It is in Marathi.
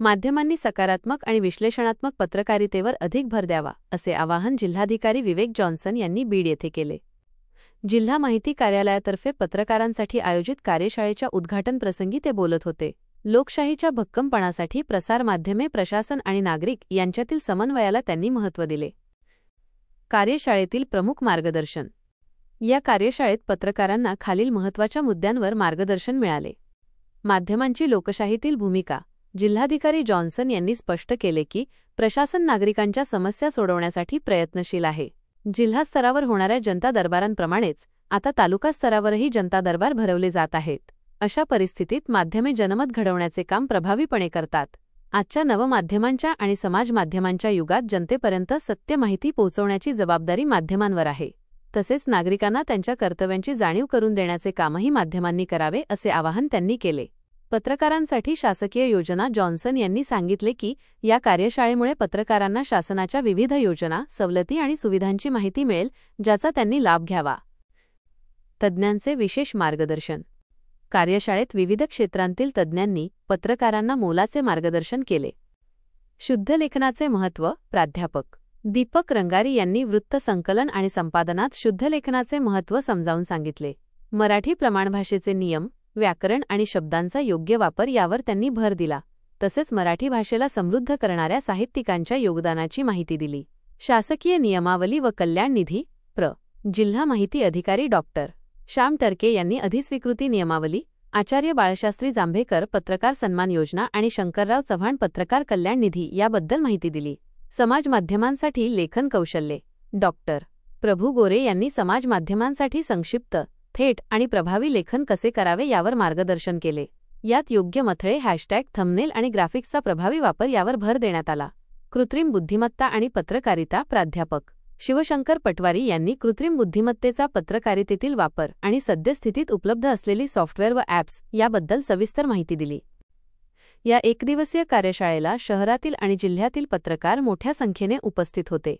माध्यमांनी सकारात्मक आणि विश्लेषणात्मक पत्रकारितेवर अधिक भर द्यावा, असे आवाहन जिल्हाधिकारी विवेक जॉन्सन यांनी बीड येथे केले. जिल्हा माहिती कार्यालयातर्फे पत्रकारांसाठी आयोजित कार्यशाळेच्या उद्घाटन प्रसंगी ते बोलत होते. लोकशाहीच्या भक्कमपणासाठी प्रसारमाध्यमे, प्रशासन आणि नागरिक यांच्यातील समन्वयाला त्यांनी महत्त्व दिले. कार्यशाळेतील प्रमुख मार्गदर्शन. या कार्यशाळेत पत्रकारांना खालील महत्त्वाच्या मुद्द्यांवर मार्गदर्शन मिळाले. माध्यमांची लोकशाहीतील भूमिका. जिल्हाधिकारी जॉन्सन यांनी स्पष्ट केले की प्रशासन नागरिकांच्या समस्या सोडवण्यासाठी प्रयत्नशील आहे. जिल्हा स्तरावर होणाऱ्या जनता दरबारांप्रमाणेच आता तालुका स्तरावरही जनता दरबार भरवले जात आहेत. अशा परिस्थितीत माध्यमे जनमत घडवण्याचे काम प्रभावीपणे करतात. आजच्या नवमाध्यमांच्या आणि समाज माध्यमांच्या युगात जनतेपर्यंत सत्य माहिती पोहोचवण्याची जबाबदारी माध्यमांवर आहे. तसेच नागरिकांना त्यांच्या कर्तव्यांची जाणीव करून देण्याचे कामही माध्यमांनी करावे, असे आवाहन त्यांनी केले. पत्रकारांसाठी शासकीय योजना. जॉन्सन यांनी सांगितले की या कार्यशाळेमुळे पत्रकारांना शासनाच्या विविध योजना, सवलती आणि सुविधांची माहिती मिळेल, ज्याचा त्यांनी लाभ घ्यावा. तज्ज्ञांचे विशेष मार्गदर्शन. कार्यशाळेत विविध क्षेत्रांतील तज्ज्ञांनी पत्रकारांना मोलाचे मार्गदर्शन केले. शुद्ध लेखनाचे महत्त्व. प्राध्यापक दीपक रंगारी यांनी वृत्त संकलन आणि संपादनात शुद्ध लेखनाचे महत्त्व समजावून सांगितले. मराठी प्रमाणभाषेचे नियम, व्याकरण आणि शब्दांचा योग्य वापर यावर त्यांनी भर दिला. तसेच मराठी भाषेला समृद्ध करणाऱ्या साहित्यिकांच्या योगदानाची माहिती दिली. शासकीय नियमावली व कल्याण निधी. जिल्हा माहिती अधिकारी डॉक्टर श्याम टर्के यांनी अधिस्वीकृती नियमावली, आचार्य बाळशास्त्री जांभेकर पत्रकार सन्मान योजना आणि शंकरराव चव्हाण पत्रकार कल्याण निधी याबद्दल माहिती दिली. समाज माध्यमांसाठी लेखन कौशल्ये. डॉक्टर प्रभू गोरे यांनी समाज माध्यमांसाठी संक्षिप्त, थेट आणि प्रभावी लेखन कसे करावे यावर मार्गदर्शन केले. यात योग्य मथळे, हॅशटॅग, थंबनेल आणि ग्राफिक्सचा प्रभावी वापर यावर भर देण्यात आला. कृत्रिम बुद्धिमत्ता आणि पत्रकारिता. प्राध्यापक शिवशंकर पटवारी यांनी कृत्रिम बुद्धिमत्तेचा पत्रकारितेतील वापर आणि सद्यस्थितीत उपलब्ध असलेली सॉफ्टवेअर व ॲप्स याबद्दल सविस्तर माहिती दिली. या एकदिवसीय कार्यशाळेला शहरातील आणि जिल्ह्यातील पत्रकार मोठ्या संख्येने उपस्थित होते.